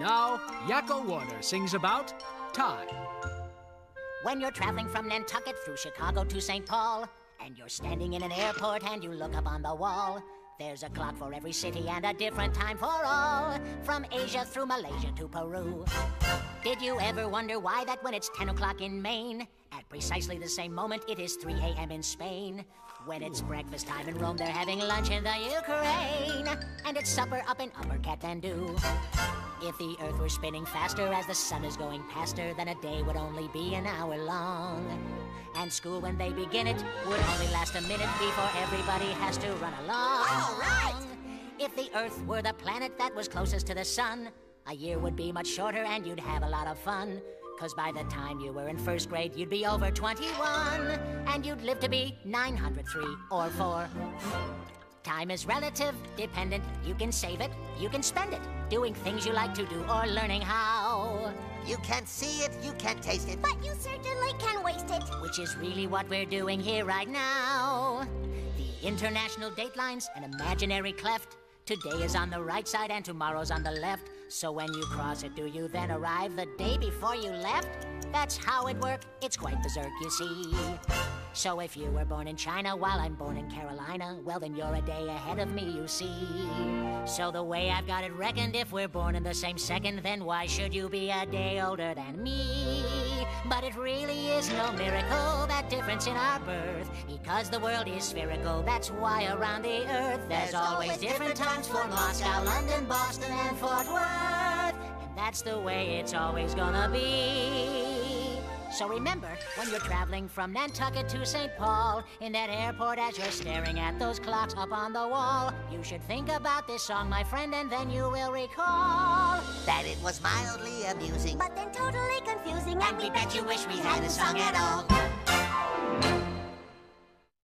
Now, Yakko Warner sings about time. When you're traveling from Nantucket through Chicago to St. Paul, and you're standing in an airport and you look up on the wall, there's a clock for every city and a different time for all, from Asia through Malaysia to Peru. Did you ever wonder why that when it's 10 o'clock in Maine, at precisely the same moment it is 3 a.m. in Spain? When it's breakfast time in Rome, they're having lunch in the Ukraine, and it's supper up in Upper Kathmandu. If the earth were spinning faster as the sun is going past her, then a day would only be an hour long. And school, when they begin it, would only last a minute before everybody has to run along. All right! If the earth were the planet that was closest to the sun, a year would be much shorter and you'd have a lot of fun. 'Cause by the time you were in first grade, you'd be over 21, and you'd live to be 903 or 4. Time is relative, dependent. You can save it, you can spend it, doing things you like to do or learning how. You can't see it, you can't taste it, But you certainly can waste it. Which is really what we're doing here right now. The international dateline's an imaginary cleft. Today is on the right side and tomorrow's on the left. So when you cross it, do you then arrive the day before you left? That's how it works. It's quite berserk, you see. So if you were born in China while I'm born in Carolina, well, then you're a day ahead of me, you see. So the way I've got it reckoned, if we're born in the same second, then why should you be a day older than me? But it really is no miracle, that difference in our birth, because the world is spherical. That's why around the earth there's always different times for Moscow, London, Boston, and Fort Worth. And that's the way it's always gonna be. So remember, when you're traveling from Nantucket to St. Paul, in that airport as you're staring at those clocks up on the wall, you should think about this song, my friend, and then you will recall that it was mildly amusing, But then totally confusing, and we bet you wish we hadn't sung at all.